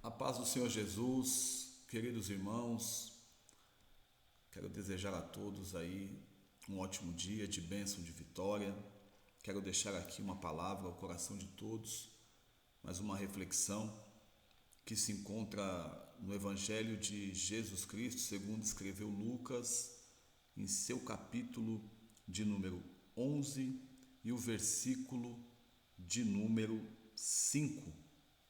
A paz do Senhor Jesus, queridos irmãos, quero desejar a todos aí um ótimo dia de bênção, de vitória. Quero deixar aqui uma palavra ao coração de todos, mais uma reflexão que se encontra no Evangelho de Jesus Cristo, segundo escreveu Lucas, em seu capítulo de número 11 e o versículo de número 5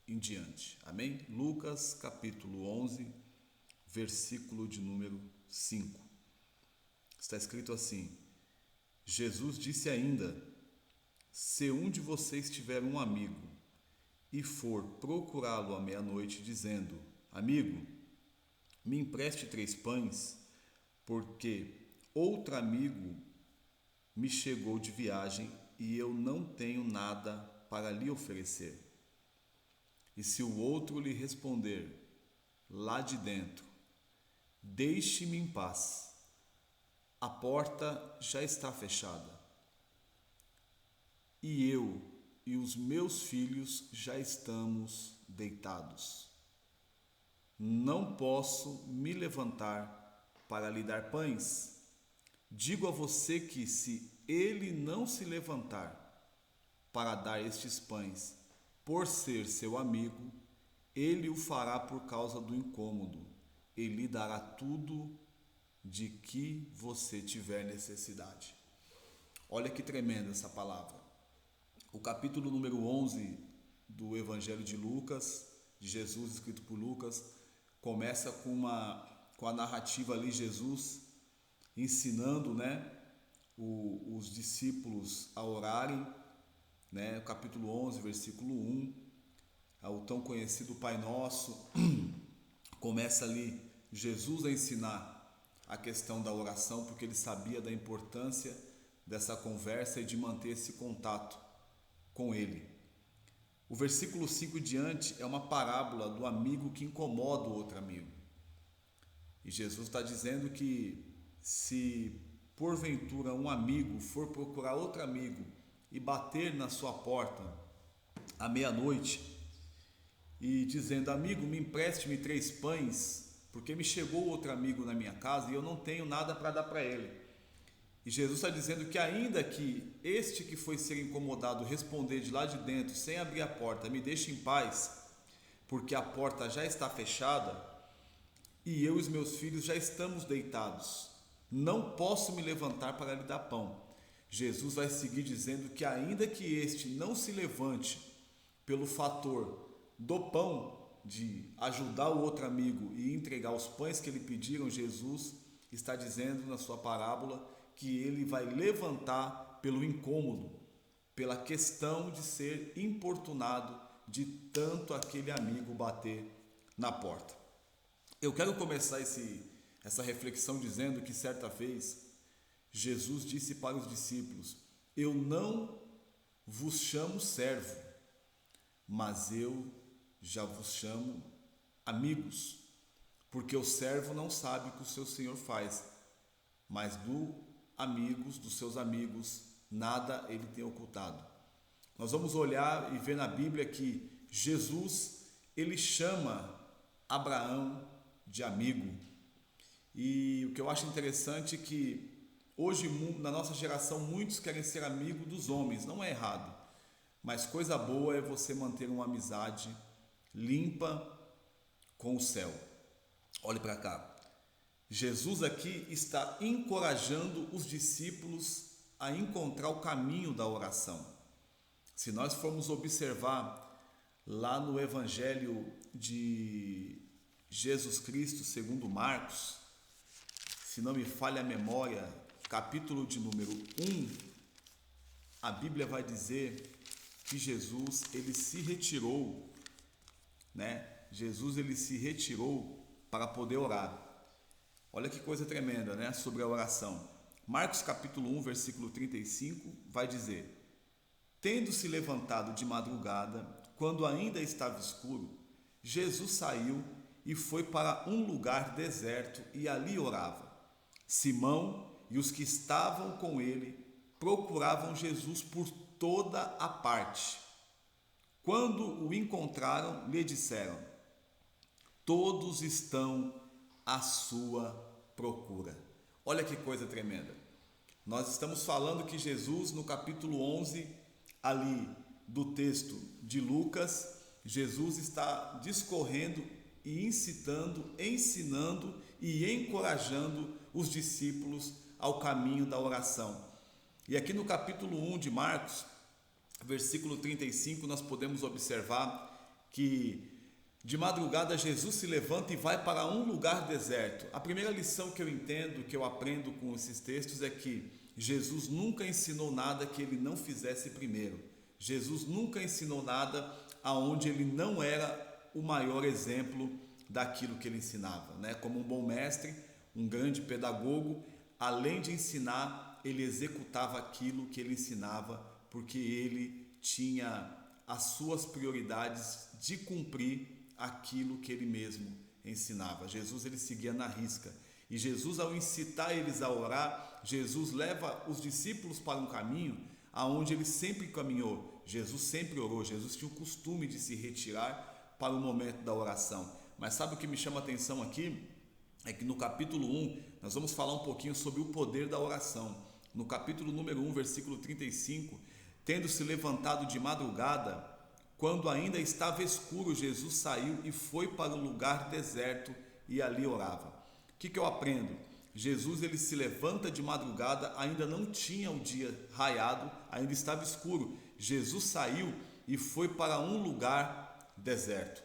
em diante. Amém? Lucas capítulo 11, versículo de número 5. Está escrito assim: Jesus disse ainda: se um de vocês tiver um amigo e for procurá-lo à meia-noite, dizendo: amigo, me empreste 3 pães, porque outro amigo me chegou de viagem e eu não tenho nada para lhe oferecer. E se o outro lhe responder lá de dentro: deixe-me em paz, a porta já está fechada, e eu e os meus filhos já estamos deitados, não posso me levantar para lhe dar pães. Digo a você que, se ele não se levantar para dar estes pães, por ser seu amigo, ele o fará por causa do incômodo e lhe dará tudo de que você tiver necessidade. Olha que tremenda essa palavra. O capítulo número 11 do Evangelho de Lucas, de Jesus, escrito por Lucas, começa com a narrativa ali, Jesus ensinando, os discípulos a orarem, o capítulo 11, versículo 1, o tão conhecido Pai Nosso. Começa ali Jesus a ensinar a questão da oração, porque ele sabia da importância dessa conversa e de manter esse contato com ele. O versículo 5 diante é uma parábola do amigo que incomoda o outro amigo. E Jesus está dizendo que, se porventura um amigo for procurar outro amigo e bater na sua porta à meia-noite e dizendo: amigo, me empreste-me 3 pães, porque me chegou outro amigo na minha casa e eu não tenho nada para dar para ele. E Jesus está dizendo que, ainda que este que foi ser incomodado responder de lá de dentro, sem abrir a porta: me deixe em paz, porque a porta já está fechada e eu e os meus filhos já estamos deitados, não posso me levantar para lhe dar pão. Jesus vai seguir dizendo que, ainda que este não se levante pelo fator do pão, de ajudar o outro amigo e entregar os pães que lhe pediram, Jesus está dizendo na sua parábola que ele vai levantar pelo incômodo, pela questão de ser importunado de tanto aquele amigo bater na porta. Eu quero começar essa reflexão dizendo que, certa vez, Jesus disse para os discípulos: eu não vos chamo servo, mas eu já vos chamo amigos, porque o servo não sabe o que o seu senhor faz, mas dos seus amigos, nada ele tem ocultado. Nós vamos olhar e ver na Bíblia que Jesus, ele chama Abraão de amigo. E o que eu acho interessante é que hoje, na nossa geração, muitos querem ser amigo dos homens. Não é errado, mas coisa boa é você manter uma amizade limpa com o céu. Olhe para cá. Jesus aqui está encorajando os discípulos a encontrar o caminho da oração. Se nós formos observar lá no Evangelho de Jesus Cristo segundo Marcos, se não me falha a memória, capítulo de número 1, a Bíblia vai dizer que Jesus ele se retirou, Jesus ele se retirou para poder orar. Olha que coisa tremenda, sobre a oração. Marcos capítulo 1, versículo 35 vai dizer: tendo se levantado de madrugada, quando ainda estava escuro, Jesus saiu e foi para um lugar deserto e ali orava. Simão e os que estavam com ele procuravam Jesus por toda a parte. Quando o encontraram, lhe disseram: todos estão à sua procura. Olha que coisa tremenda. Nós estamos falando que Jesus, no capítulo 11, ali do texto de Lucas, Jesus está discorrendo e incitando, ensinando e encorajando os discípulos ao caminho da oração. E aqui no capítulo 1 de Marcos, versículo 35, nós podemos observar que de madrugada Jesus se levanta e vai para um lugar deserto. A primeira lição que eu entendo, que eu aprendo com esses textos é que Jesus nunca ensinou nada que ele não fizesse primeiro. Jesus nunca ensinou nada aonde ele não era o maior exemplo daquilo que ele ensinava, né? Como um bom mestre, um grande pedagogo, além de ensinar, ele executava aquilo que ele ensinava, porque ele tinha as suas prioridades de cumprir aquilo que ele mesmo ensinava. Jesus, ele seguia na risca. E Jesus, ao incitar eles a orar, Jesus leva os discípulos para um caminho aonde ele sempre caminhou. Jesus sempre orou. Jesus tinha o costume de se retirar para o momento da oração. Mas sabe o que me chama a atenção aqui? É que no capítulo 1, nós vamos falar um pouquinho sobre o poder da oração. No capítulo número 1, versículo 35, tendo se levantado de madrugada, quando ainda estava escuro, Jesus saiu e foi para um lugar deserto e ali orava. O que eu aprendo? Jesus, ele se levanta de madrugada, ainda não tinha o dia raiado, ainda estava escuro. Jesus saiu e foi para um lugar deserto.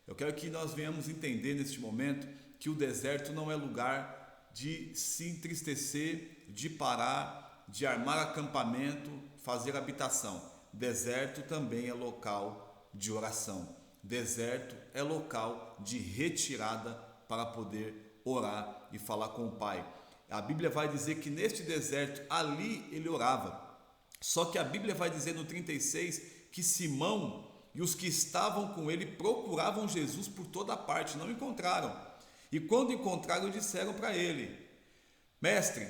Eu quero que nós venhamos entender neste momento que o deserto não é lugar de se entristecer, de parar, de armar acampamento, fazer habitação. Deserto também é local de oração. Deserto é local de retirada para poder orar e falar com o Pai. A Bíblia vai dizer que neste deserto, ali ele orava. Só que a Bíblia vai dizer no 36 que Simão e os que estavam com ele procuravam Jesus por toda parte, não encontraram. E quando encontraram, disseram para ele: Mestre,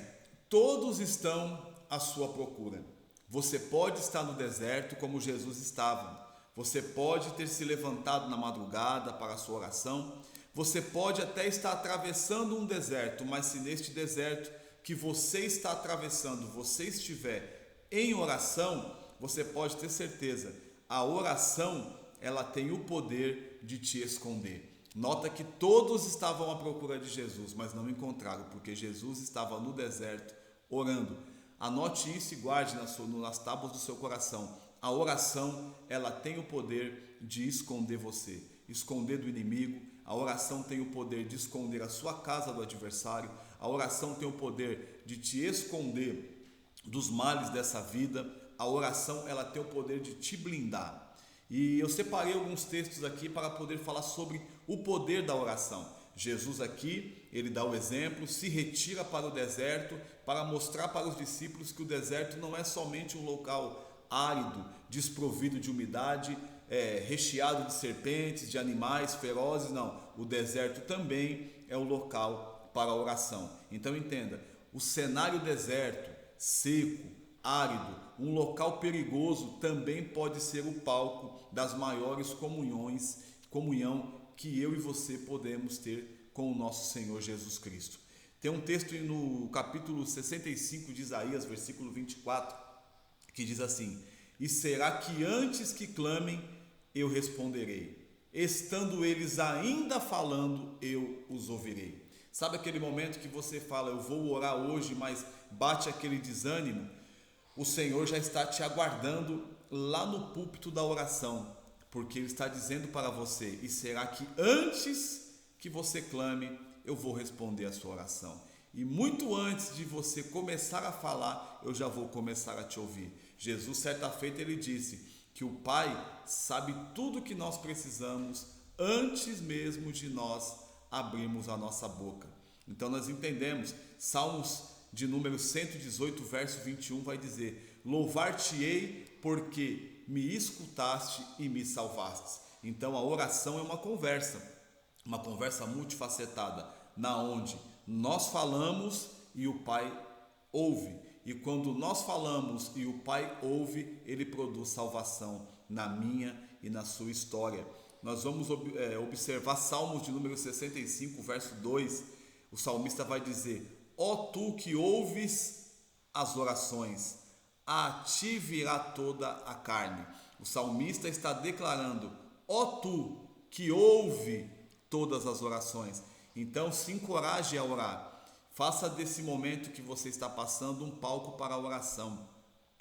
todos estão à sua procura. Você pode estar no deserto como Jesus estava. Você pode ter se levantado na madrugada para a sua oração. Você pode até estar atravessando um deserto, mas se neste deserto que você está atravessando, você estiver em oração, você pode ter certeza, a oração, ela tem o poder de te esconder. Nota que todos estavam à procura de Jesus, mas não encontraram, porque Jesus estava no deserto orando. Anote isso e guarde nas tábuas do seu coração. A oração, ela tem o poder de esconder você, esconder do inimigo. A oração tem o poder de esconder a sua casa do adversário. A oração tem o poder de te esconder dos males dessa vida. A oração, ela tem o poder de te blindar. E eu separei alguns textos aqui para poder falar sobre o poder da oração. Jesus aqui, ele dá o exemplo, se retira para o deserto para mostrar para os discípulos que o deserto não é somente um local árido, desprovido de umidade, recheado de serpentes, de animais ferozes, não. O deserto também é o local para a oração. Então entenda, o cenário deserto, seco, árido, um local perigoso também pode ser o palco das maiores comunhão que eu e você podemos ter com o nosso Senhor Jesus Cristo. Tem um texto no capítulo 65 de Isaías, versículo 24, que diz assim: E será que antes que clamem, eu responderei, estando eles ainda falando, eu os ouvirei. Sabe aquele momento que você fala, eu vou orar hoje, mas bate aquele desânimo? O Senhor já está te aguardando lá no púlpito da oração, porque Ele está dizendo para você, e será que antes que você clame, eu vou responder a sua oração. E muito antes de você começar a falar, eu já vou começar a te ouvir. Jesus, certa feita, ele disse que o Pai sabe tudo o que nós precisamos antes mesmo de nós abrirmos a nossa boca. Então nós entendemos, Salmos de número 118, verso 21 vai dizer: Louvar-te-ei porque me escutaste e me salvaste. Então a oração é uma conversa multifacetada, na onde nós falamos e o Pai ouve. E quando nós falamos e o Pai ouve, Ele produz salvação na minha e na sua história. nós vamos observar Salmos de número 65, verso 2. O salmista vai dizer: ó tu que ouves as orações, a ti virá toda a carne. O salmista está declarando: ó tu que ouve todas as orações. Então se encoraje a orar. Faça desse momento que você está passando um palco para a oração,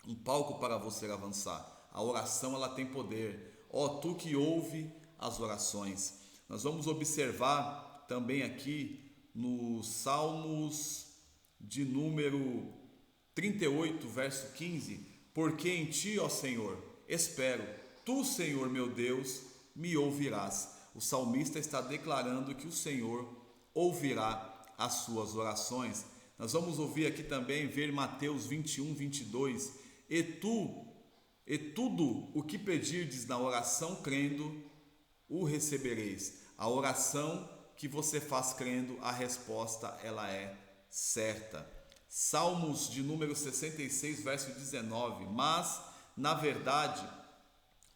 um palco para você avançar. A oração, ela tem poder. Ó tu que ouve as orações. Nós vamos observar também aqui no Salmos de número 38, verso 15: porque em ti, ó Senhor, espero, tu, Senhor meu Deus, me ouvirás. O salmista está declarando que o Senhor ouvirá as suas orações. Nós vamos ouvir aqui também, ver Mateus 21, 22: e tudo o que pedirdes na oração crendo, o recebereis. A oração que você faz crendo, a resposta ela é certa. Salmos de número 66, verso 19: mas, na verdade,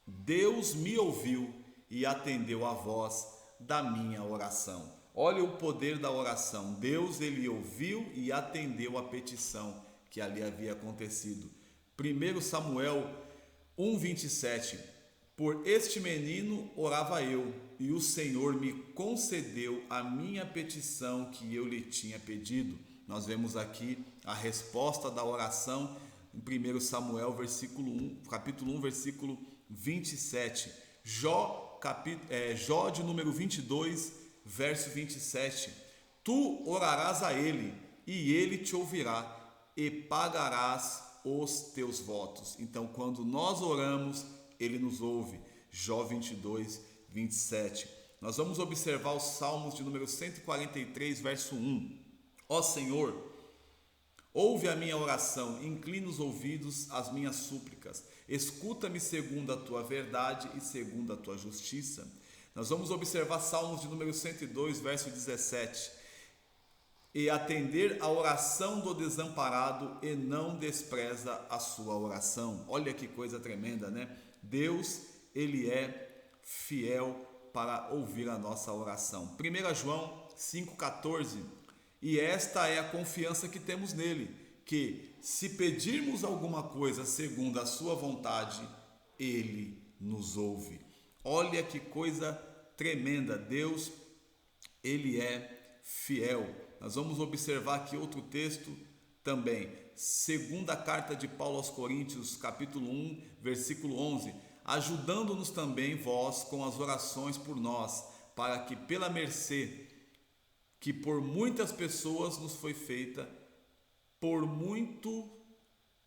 Deus me ouviu e atendeu a voz da minha oração. Olha o poder da oração. Deus, ele ouviu e atendeu a petição que ali havia acontecido. 1 Samuel 1:27: por este menino orava eu, e o Senhor me concedeu a minha petição que eu lhe tinha pedido. Nós vemos aqui a resposta da oração em 1 Samuel capítulo 1, versículo 27. Jó de número 22, verso 27: tu orarás a ele, e ele te ouvirá, e pagarás os teus votos. Então, quando nós oramos, ele nos ouve. Jó 22, 27. Nós vamos observar os Salmos de número 143, verso 1. Ó Senhor, ouve a minha oração, inclina os ouvidos às minhas súplicas, escuta-me segundo a tua verdade e segundo a tua justiça. Nós vamos observar Salmos de número 102, verso 17: e atender a oração do desamparado e não despreza a sua oração. Olha que coisa tremenda, né? Deus, ele é fiel para ouvir a nossa oração. 1 João 5,14: e esta é a confiança que temos nele, que se pedirmos alguma coisa segundo a sua vontade, ele nos ouve. Olha que coisa tremenda. Deus, ele é fiel. Nós vamos observar aqui outro texto também, segunda carta de Paulo aos Coríntios, capítulo 1, versículo 11: ajudando-nos também vós com as orações por nós, para que pela mercê que por muitas pessoas nos foi feita, por muito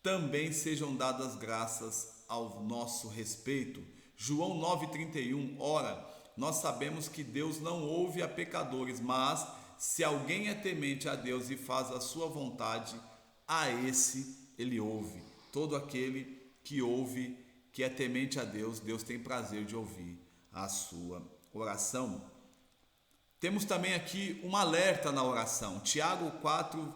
também sejam dadas graças ao nosso respeito. João 9,31: ora, nós sabemos que Deus não ouve a pecadores, mas se alguém é temente a Deus e faz a sua vontade, a esse ele ouve. Todo aquele que ouve, que é temente a Deus, Deus tem prazer de ouvir a sua oração. Temos também aqui um alerta na oração. Tiago 4,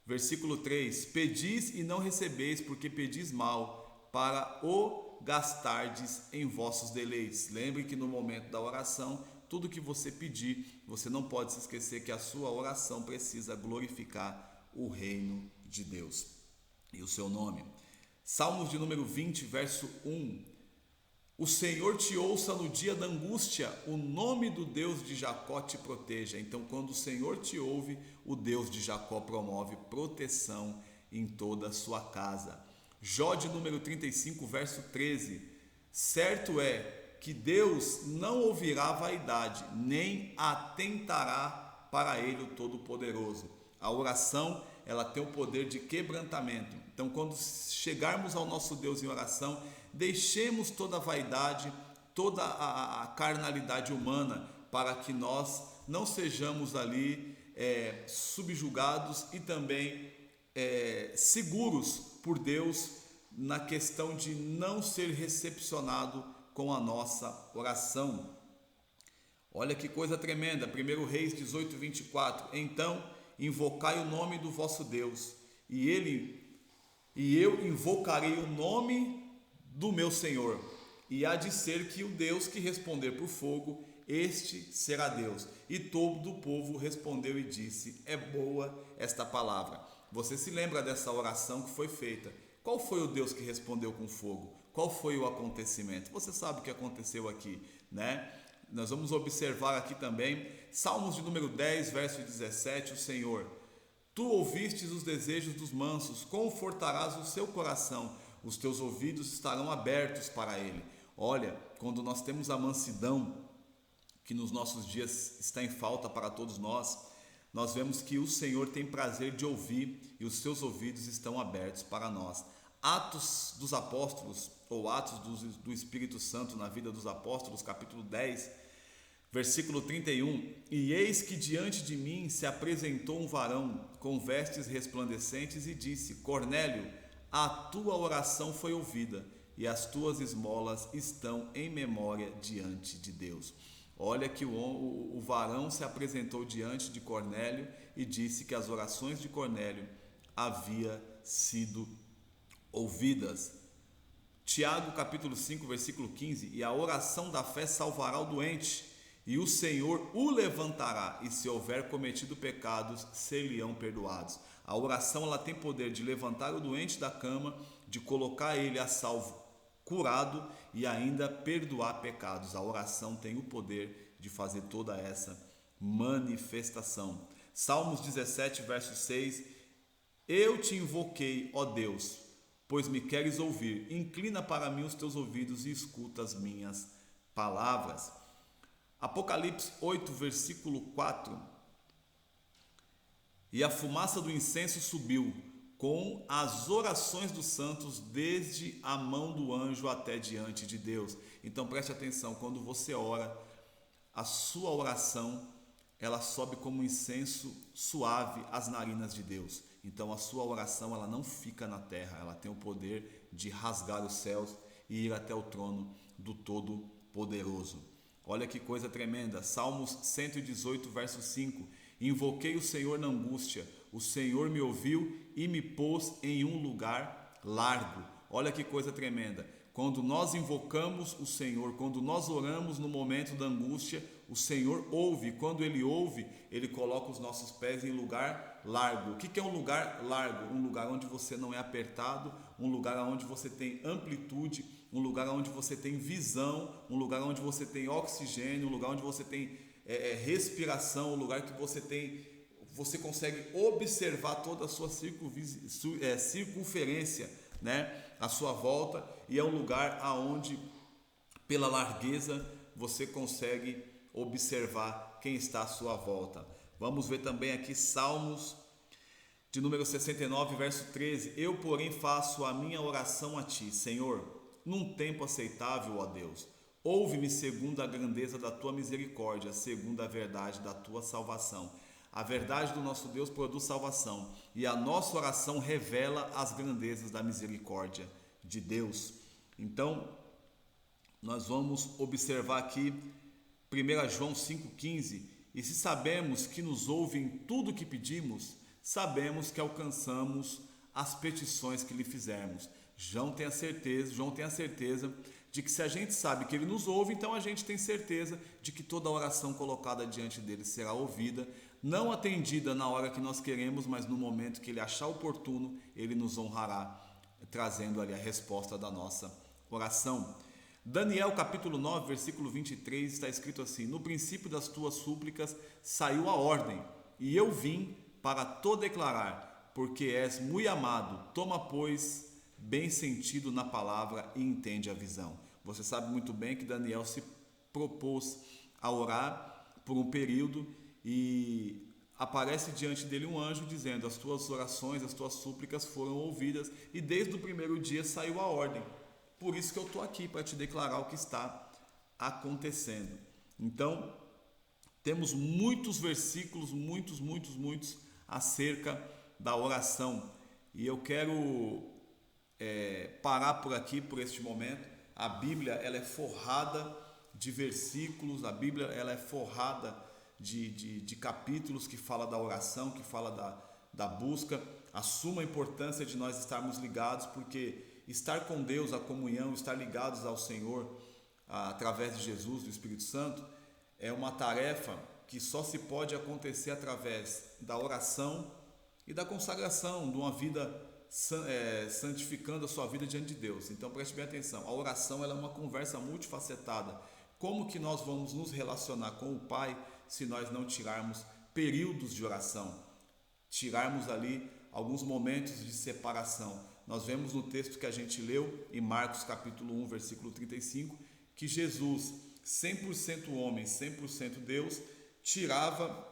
versículo 3: pedis e não recebeis, porque pedis mal, para o gastardes em vossos deleites. Lembre que no momento da oração, tudo que você pedir, você não pode se esquecer que a sua oração precisa glorificar o reino de Deus e o seu nome. Salmos de número 20, verso 1: o Senhor te ouça no dia da angústia, o nome do Deus de Jacó te proteja. Então, quando o Senhor te ouve, o Deus de Jacó promove proteção em toda a sua casa. Jó de número 35, verso 13: certo é que Deus não ouvirá vaidade, nem atentará para ele o Todo-Poderoso. A oração, ela tem o poder de quebrantamento. Então, quando chegarmos ao nosso Deus em oração, deixemos toda a vaidade, toda a carnalidade humana, para que nós não sejamos ali subjugados e também seguros por Deus na questão de não ser recepcionado com a nossa oração. Olha que coisa tremenda. 1 Reis 18, 24: então invocai o nome do vosso Deus, e eu invocarei o nome do meu Senhor. e há de ser que o Deus que responder por fogo, este será Deus. E todo o povo respondeu e disse: é boa esta palavra. Você se lembra dessa oração que foi feita? Qual foi o Deus que respondeu com fogo? Qual foi o acontecimento? Você sabe o que aconteceu aqui, né? Nós vamos observar aqui também, Salmos de número 10, verso 17, o Senhor: tu ouvistes os desejos dos mansos, confortarás o seu coração, os teus ouvidos estarão abertos para ele. Olha, quando nós temos a mansidão, que nos nossos dias está em falta para todos nós, nós vemos que o Senhor tem prazer de ouvir e os seus ouvidos estão abertos para nós. Atos dos Apóstolos, ou Atos do Espírito Santo na vida dos apóstolos, capítulo 10, versículo 31: e eis que diante de mim se apresentou um varão com vestes resplandecentes e disse: Cornélio, a tua oração foi ouvida e as tuas esmolas estão em memória diante de Deus. Olha que o varão se apresentou diante de Cornélio e disse que as orações de Cornélio haviam sido ouvidas. Tiago capítulo 5, versículo 15: e a oração da fé salvará o doente, e o Senhor o levantará, e se houver cometido pecados, ser-lhe-ão perdoados. A oração ela tem poder de levantar o doente da cama, de colocar ele a salvo, curado, e ainda perdoar pecados. A oração tem o poder de fazer toda essa manifestação. Salmos 17, verso 6: eu te invoquei, ó Deus, pois me queres ouvir. Inclina para mim os teus ouvidos e escuta as minhas palavras. Apocalipse 8, versículo 4: e a fumaça do incenso subiu com as orações dos santos desde a mão do anjo até diante de Deus. Então preste atenção, quando você ora, a sua oração ela sobe como um incenso suave às narinas de Deus. Então a sua oração ela não fica na terra, ela tem o poder de rasgar os céus e ir até o trono do Todo-Poderoso. Olha que coisa tremenda. Salmos 118, verso 5: invoquei o Senhor na angústia, o Senhor me ouviu e me pôs em um lugar largo. Olha que coisa tremenda. Quando nós invocamos o Senhor, quando nós oramos no momento da angústia, o Senhor ouve. Quando Ele ouve, Ele coloca os nossos pés em lugar largo. O que é um lugar largo? Um lugar onde você não é apertado, um lugar onde você tem amplitude, um lugar onde você tem visão, um lugar onde você tem oxigênio, um lugar onde você tem respiração, um lugar que você consegue observar toda a sua circunferência, né, à sua volta, e é um lugar aonde pela largueza você consegue observar quem está à sua volta. Vamos ver também aqui Salmos de número 69, verso 13: eu, porém, faço a minha oração a ti, Senhor, num tempo aceitável, ó Deus. Ouve-me segundo a grandeza da tua misericórdia, segundo a verdade da tua salvação. A verdade do nosso Deus produz salvação, e a nossa oração revela as grandezas da misericórdia de Deus. Então, nós vamos observar aqui 1 João 5,15: e se sabemos que nos ouve em tudo que pedimos, sabemos que alcançamos as petições que lhe fizermos. João tem a certeza de que se a gente sabe que Ele nos ouve, então a gente tem certeza de que toda oração colocada diante dele será ouvida, não atendida na hora que nós queremos, mas no momento que Ele achar oportuno, Ele nos honrará, trazendo ali a resposta da nossa oração. Daniel capítulo 9, versículo 23, está escrito assim: no princípio das tuas súplicas saiu a ordem, e eu vim para te declarar, porque és muito amado. Toma, pois, bem sentido na palavra e entende a visão. Você sabe muito bem que Daniel se propôs a orar por um período e aparece diante dele um anjo dizendo: as tuas orações, as tuas súplicas foram ouvidas, e desde o primeiro dia saiu a ordem. Por isso que eu estou aqui, para te declarar o que está acontecendo. Então, temos muitos versículos, muitos acerca da oração, e eu quero parar por aqui, por este momento. A Bíblia ela é forrada de versículos, a Bíblia ela é forrada de capítulos que fala da oração, que fala da busca, a suma importância de nós estarmos ligados, porque estar com Deus, a comunhão, estar ligados ao Senhor através de Jesus, do Espírito Santo, é uma tarefa que só se pode acontecer através da oração e da consagração, de uma vida santificando a sua vida diante de Deus. Então preste bem atenção, a oração ela é uma conversa multifacetada. Como que nós vamos nos relacionar com o Pai se nós não tirarmos períodos de oração, tirarmos ali alguns momentos de separação? Nós vemos no texto que a gente leu em Marcos capítulo 1, versículo 35, que Jesus, 100% homem, 100% Deus, tirava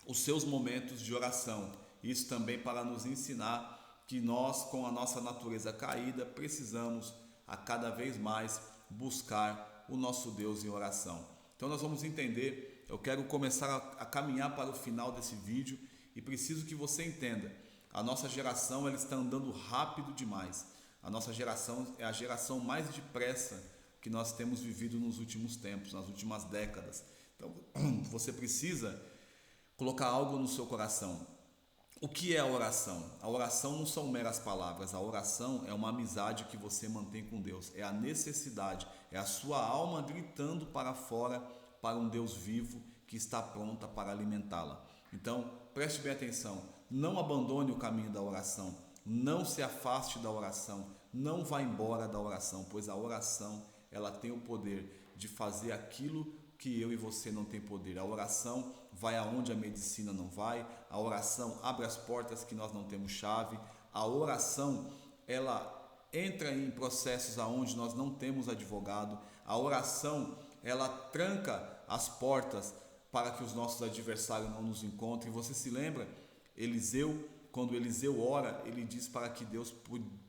os seus momentos de oração. Isso também para nos ensinar que nós, com a nossa natureza caída, precisamos a cada vez mais buscar o nosso Deus em oração. Então nós vamos entender, eu quero começar a caminhar para o final desse vídeo e preciso que você entenda, a nossa geração ela está andando rápido demais. A nossa geração é a geração mais depressa que nós temos vivido nos últimos tempos, nas últimas décadas. Então você precisa colocar algo no seu coração. O que é a oração? A oração não são meras palavras, a oração é uma amizade que você mantém com Deus, é a necessidade, é a sua alma gritando para fora para um Deus vivo que está pronta para alimentá-la. Então preste bem atenção, não abandone o caminho da oração, não se afaste da oração, não vá embora da oração, pois a oração ela tem o poder de fazer aquilo que eu e você não tem poder. A oração vai aonde a medicina não vai, a oração abre as portas que nós não temos chave, a oração ela entra em processos aonde nós não temos advogado, a oração ela tranca as portas para que os nossos adversários não nos encontrem. Você se lembra? Eliseu, quando Eliseu ora, ele diz para que Deus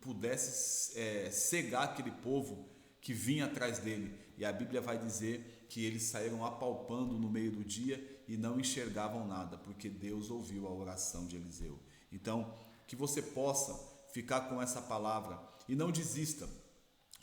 pudesse cegar aquele povo que vinha atrás dele, e a Bíblia vai dizer que eles saíram apalpando no meio do dia e não enxergavam nada, porque Deus ouviu a oração de Eliseu. Então, que você possa ficar com essa palavra e não desista,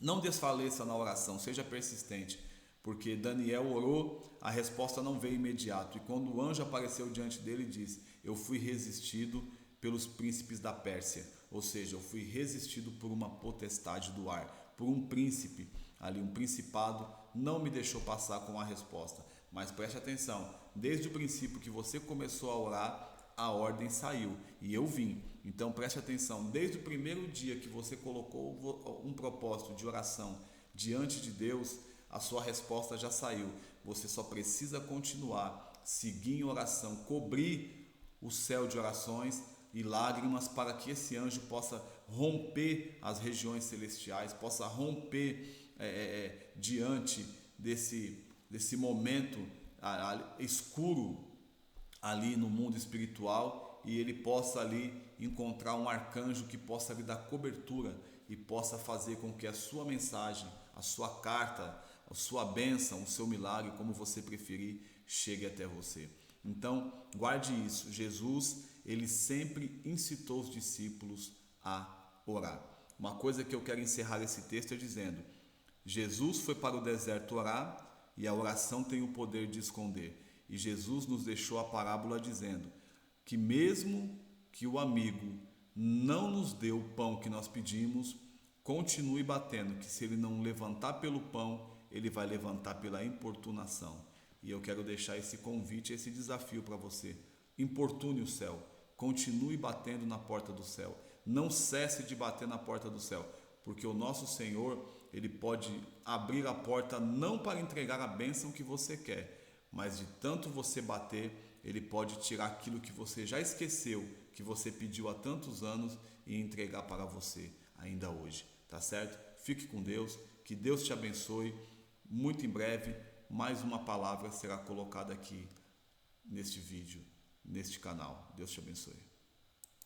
não desfaleça na oração, seja persistente, porque Daniel orou, a resposta não veio imediato, e quando o anjo apareceu diante dele, disse: eu fui resistido pelos príncipes da Pérsia, ou seja, eu fui resistido por uma potestade do ar, por um príncipe ali, um principado, não me deixou passar com a resposta. Mas preste atenção, desde o princípio que você começou a orar, a ordem saiu e eu vim. Então preste atenção, desde o primeiro dia que você colocou um propósito de oração diante de Deus, a sua resposta já saiu. Você só precisa continuar, seguir em oração, cobrir o céu de orações e lágrimas para que esse anjo possa romper as regiões celestiais, possa romper diante desse momento escuro ali no mundo espiritual, e ele possa ali encontrar um arcanjo que possa lhe dar cobertura e possa fazer com que a sua mensagem, a sua carta, a sua bênção, o seu milagre, como você preferir, chegue até você. Então guarde isso, Jesus ele sempre incitou os discípulos a orar. Uma coisa que eu quero encerrar esse texto é dizendo: Jesus foi para o deserto orar, e a oração tem o poder de esconder. E Jesus nos deixou a parábola dizendo que mesmo que o amigo não nos dê o pão que nós pedimos, continue batendo, que se ele não levantar pelo pão, ele vai levantar pela importunação. E eu quero deixar esse convite, esse desafio para você. Importune o céu, continue batendo na porta do céu, não cesse de bater na porta do céu, porque o nosso Senhor, ele pode abrir a porta não para entregar a bênção que você quer, mas de tanto você bater, ele pode tirar aquilo que você já esqueceu, que você pediu há tantos anos, e entregar para você ainda hoje, tá certo? Fique com Deus, que Deus te abençoe. Muito em breve, mais uma palavra será colocada aqui neste vídeo, neste canal. Deus te abençoe.